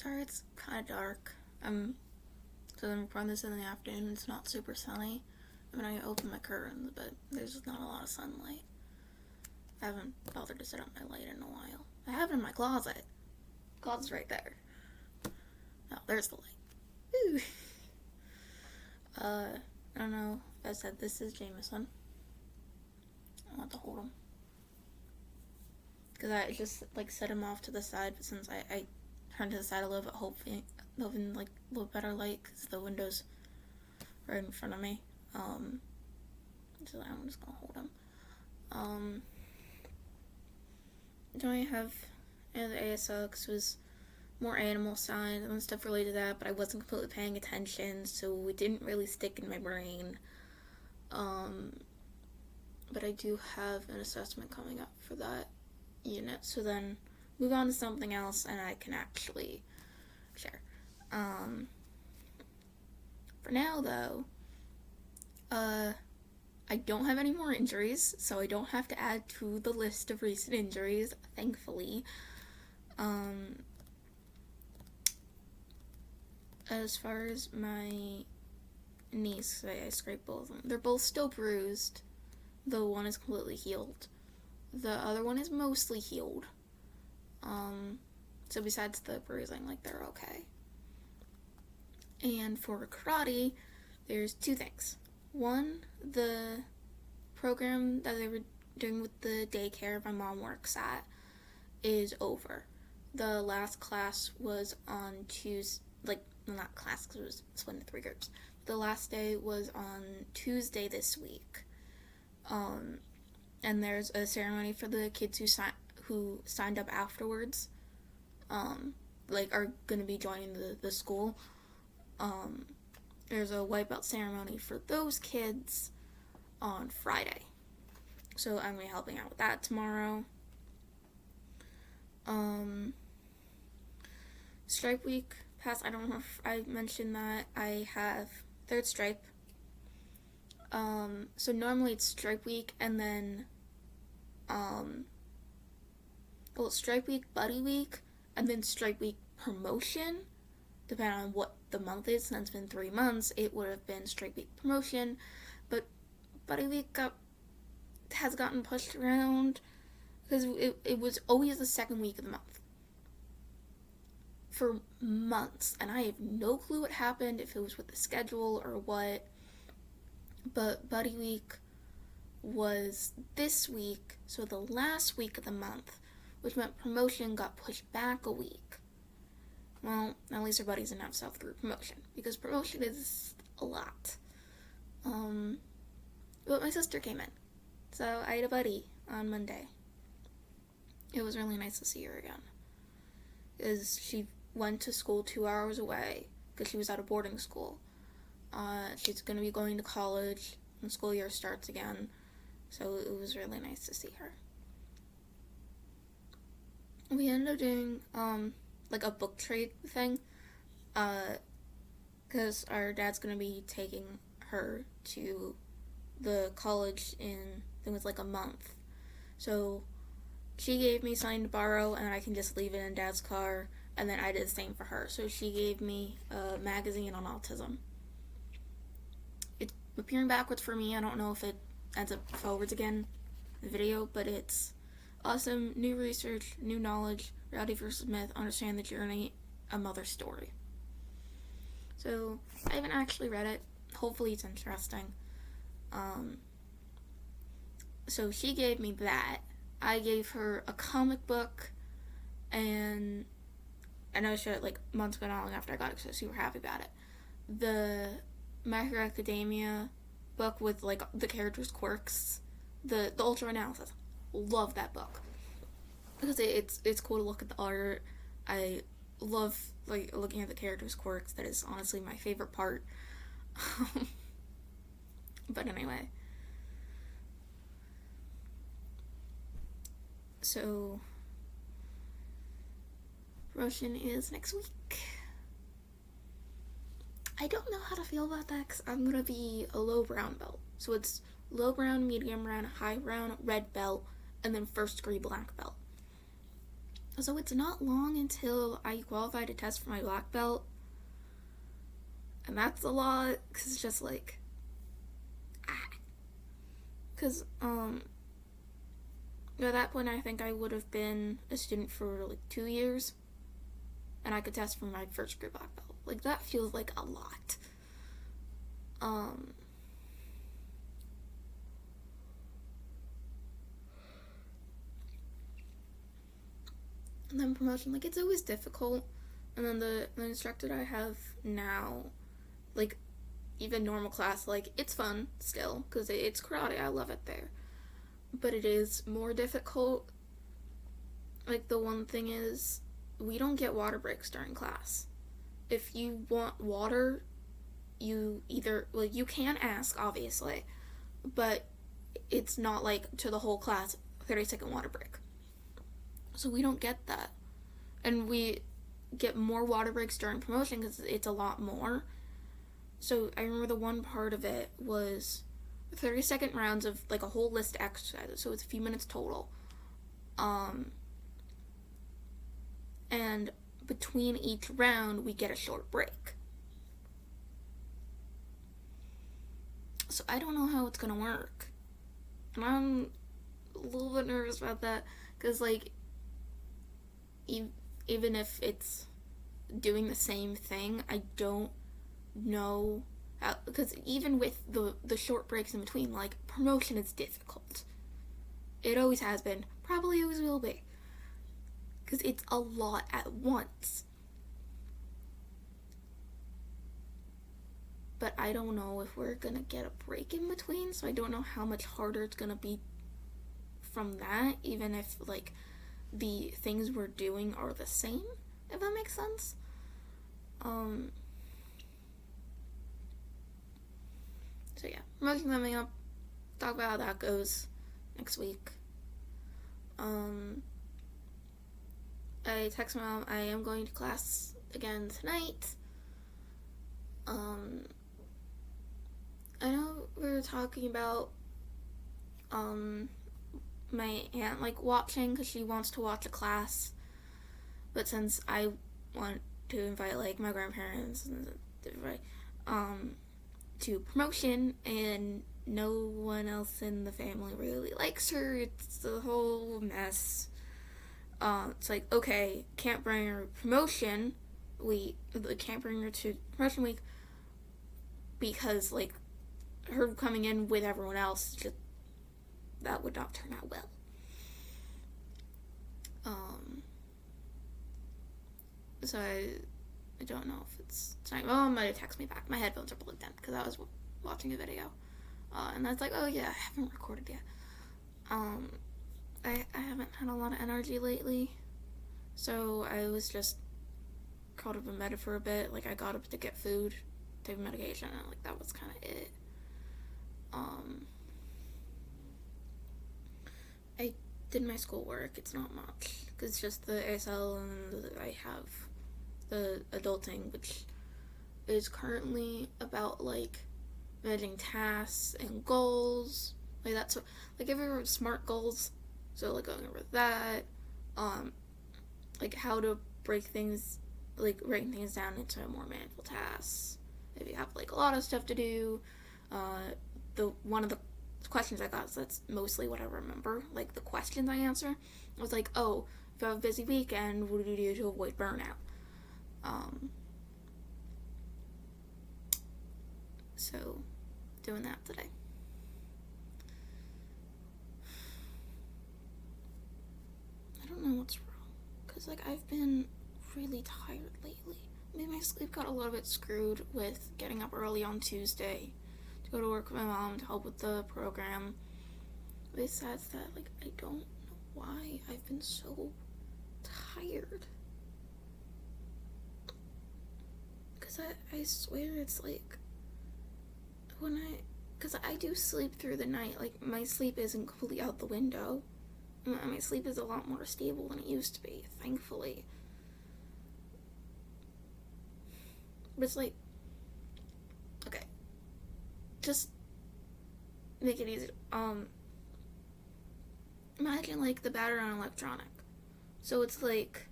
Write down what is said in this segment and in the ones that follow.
Sorry, it's kind of dark. I'm recording this in the afternoon. It's not super sunny. I mean, I opened my curtains, but there's just not a lot of sunlight. I haven't bothered to set up my light in a while. I have it in my closet. The closet's right there. Oh, there's the light. Ooh. I don't know if I said this is Jameson. I want to hold him. Because I just, set him off to the side, but since I turned to the side a little bit, hoping, a little better light, because the window's right in front of me. So I'm just gonna hold him. Don't I have the ASL, because it was more animal science and stuff related to that, but I wasn't completely paying attention, so it didn't really stick in my brain. But I do have an assessment coming up for that unit, so then move on to something else and I can actually share. For now, though, I don't have any more injuries, so I don't have to add to the list of recent injuries, thankfully. As far as my knees, I scraped both of them. They're both still bruised, though one is completely healed. The other one is mostly healed. So besides the bruising, they're okay. And for karate, there's two things. One, the program that they were doing with the daycare my mom works at is over. The last class was on Tuesday, not class because it was split into 3 groups. The last day was on Tuesday this week. And there's a ceremony for the kids who signed up afterwards, are going to be joining the school. There's a wipeout ceremony for those kids on Friday. So I'm going to be helping out with that tomorrow. Stripe week passed. I don't know if I mentioned that. I have 3rd stripe. So normally it's stripe week and then stripe week, buddy week, and then stripe week promotion, depending on what the month is. Since it's been 3 months, it would have been stripe week promotion, but buddy week has gotten pushed around because it was always the 2nd week of the month for months, and I have no clue what happened, if it was with the schedule or what, but buddy week was this week, so the last week of the month, which meant promotion got pushed back a week. Well, at least our buddies didn't have to suffer through promotion, because promotion is a lot. But my sister came in, so I had a buddy on Monday. It was really nice to see her again, because she went to school 2 hours away, because she was at a boarding school. She's going to be going to college when school year starts again, so it was really nice to see her. We ended up doing, a book trade thing, because our dad's going to be taking her to the college in, I think it was a month. So she gave me something to borrow, and I can just leave it in Dad's car, and then I did the same for her. So she gave me a magazine on autism. It's appearing backwards for me. I don't know if it ends up forwards again in the video, but it's awesome. New research, new knowledge, reality versus myth, understand the journey, a mother's story. So I haven't actually read it. Hopefully it's interesting. So she gave me that. I gave her a comic book, and I know I showed it months ago, not long after I got it, so I was super happy about it. The My Hero Academia book with the characters' quirks, the Ultra Analysis. Love that book because it's cool to look at the art. I love looking at the characters' quirks. That is honestly my favorite part. But anyway, so promotion is next week. I don't know how to feel about that because I'm gonna be a low brown belt. So it's low brown, medium brown, high brown, red belt, and then 1st degree black belt. So it's not long until I qualify to test for my black belt. And that's a lot, because it's just like, because, at that point I think I would have been a student for like 2 years, and I could test for my first degree black belt. Like, that feels like a lot. And then promotion, like, it's always difficult. And then the instructor that I have now, like, even normal class, like, it's fun still, because it's karate, I love it there. But it is more difficult. Like, the one thing is, we don't get water breaks during class. If you want water, you either, like, you can ask, obviously, but it's not like to the whole class, 30-second water break. So we don't get that. And we get more water breaks during promotion because it's a lot more. So I remember the one part of it was 30-second rounds of like a whole list of exercises. So it's a few minutes total. And between each round, we get a short break. So I don't know how it's going to work. And I'm a little bit nervous about that because, like, even if it's doing the same thing, I don't know how, because even with the short breaks in between, like, promotion is difficult. It always has been, probably always will be, because it's a lot at once. But I don't know if we're gonna get a break in between, so I don't know how much harder it's gonna be from that, even if, like, the things we're doing are the same, if that makes sense. So yeah, promotion coming up. Talk about how that goes next week. I text my mom I am going to class again tonight. I know we were talking about my aunt like watching because she wants to watch a class, but since I want to invite like my grandparents and to promotion and no one else in the family really likes her, it's a whole mess. It's like, okay, can't bring her promotion week, can't bring her to promotion week because like her coming in with everyone else, just that would not turn out well. So I don't know if it's tonight. My mom might have texted me back. My headphones are plugged in because I was watching a video, and I was like, oh yeah, I haven't recorded yet. I haven't had a lot of energy lately, so I was just caught up in bed for a bit. Like, I got up to get food, take medication, and like that was kind of it. I did my schoolwork. It's not much because it's just the ASL and I have the adulting, which is currently about like managing tasks and goals. Like that's like if you SMART goals, so like going over that, like how to break things, like breaking things down into more manageable tasks. If you have like a lot of stuff to do, one of the questions I got, so that's mostly what I remember, like the questions I answer, was like, oh, if you have a busy weekend, what do you do to avoid burnout? So, doing that today. I don't know what's wrong, because like I've been really tired lately. Maybe my sleep got a little bit screwed with getting up early on Tuesday to go to work with my mom to help with the program. Besides that, like, I don't know why I've been so tired. Because I swear it's like, because I do sleep through the night. Like, my sleep isn't completely out the window. My sleep is a lot more stable than it used to be, thankfully. But it's like, okay, just make it easy. Imagine like the battery on an electronic. So it's like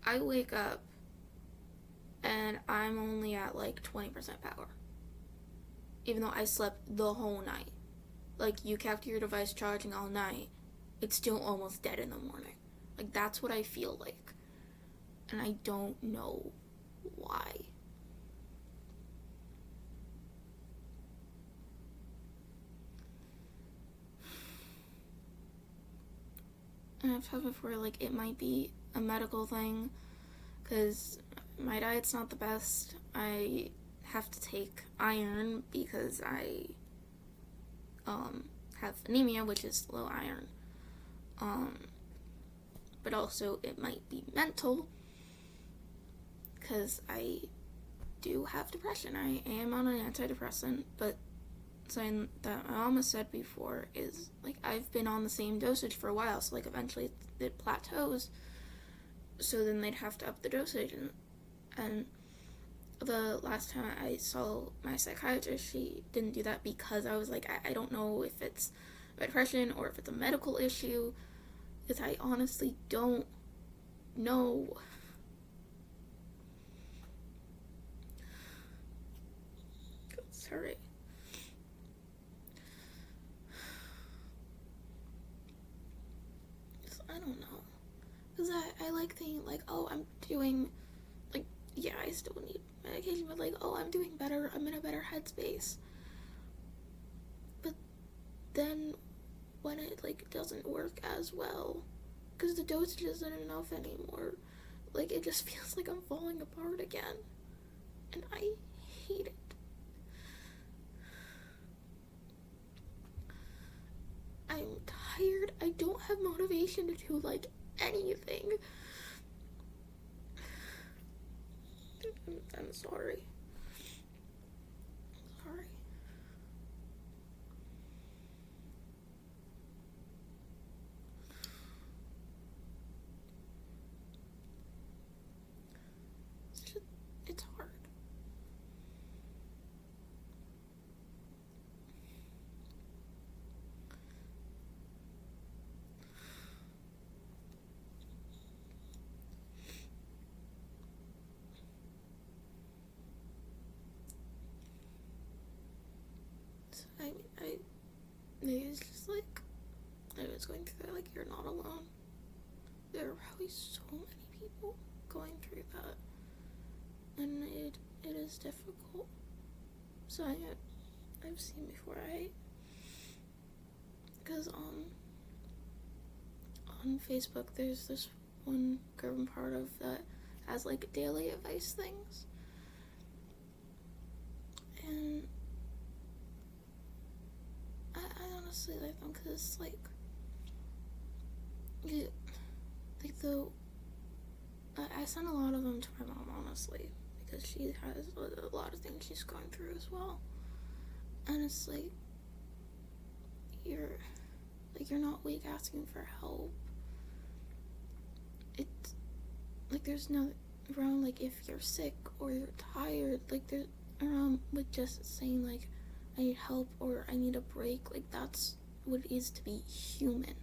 I wake up and I'm only at like 20% power, even though I slept the whole night. Like, you kept your device charging all night, it's still almost dead in the morning. Like, that's what I feel like. And I don't know why. And I've said before, like, it might be a medical thing, because my diet's not the best. I have to take iron because I have anemia, which is low iron. But also it might be mental, because I do have depression. I am on an antidepressant, but something that my mom has said before is, like, I've been on the same dosage for a while, so, like, eventually it plateaus, so then they'd have to up the dosage, and the last time I saw my psychiatrist, she didn't do that because I was like, I don't know if it's my depression or if it's a medical issue, because I honestly don't know. Sorry. I don't know. Because I like thinking, like, oh, I'm doing, like, yeah, I still need medication, but, like, oh, I'm doing better, I'm in a better headspace. But then when it, like, doesn't work as well, because the dosage isn't enough anymore, like, it just feels like I'm falling apart again. And I hate it. I'm tired. I don't have motivation to do, like, anything. I'm sorry. Sorry. It's hard. So, it's just like, I was going through that, like, you're not alone. There are probably so many people going through that. And it is difficult. So I've seen before, because on Facebook there's this one group I'm part of that has, like, daily advice things, and I honestly like them because it's like, I send a lot of them to my mom, honestly, because she has a lot of things she's going through as well, and it's like, you're not weak asking for help. It's like, there's no wrong, like, if you're sick or you're tired, like, there's wrong with just saying, like, I need help or I need a break. Like, that's what it is to be human.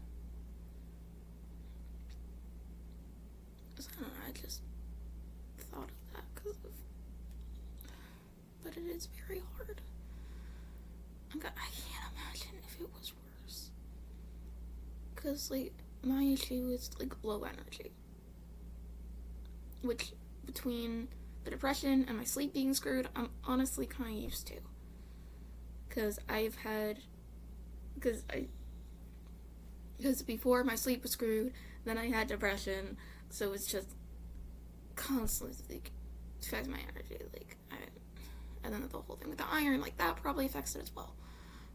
So, I don't know, I just thought of that but it is very hard. I can't imagine if it was worse. Because, like, my issue is, like, low energy, which, between the depression and my sleep being screwed, I'm honestly kind of used to. Because before my sleep was screwed, then I had depression, so it's just constantly, like, affects my energy, like, and then the whole thing with the iron, like, that probably affects it as well.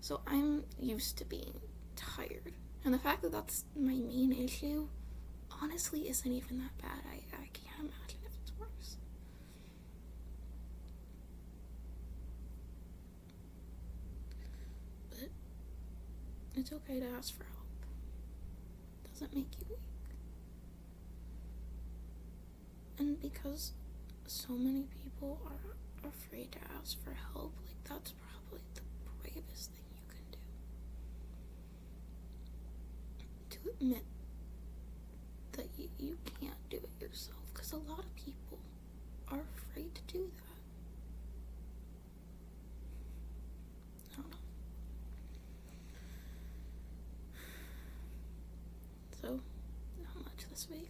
So I'm used to being tired, and the fact that that's my main issue, honestly, isn't even that bad. I can't imagine if it's worse. But it's okay to ask for help. It doesn't make you weak. And because so many people are afraid to ask for help, like, that's probably the bravest thing you can do. To admit that you can't do it yourself, because a lot of people are afraid to do that. I don't know. So, how much this week?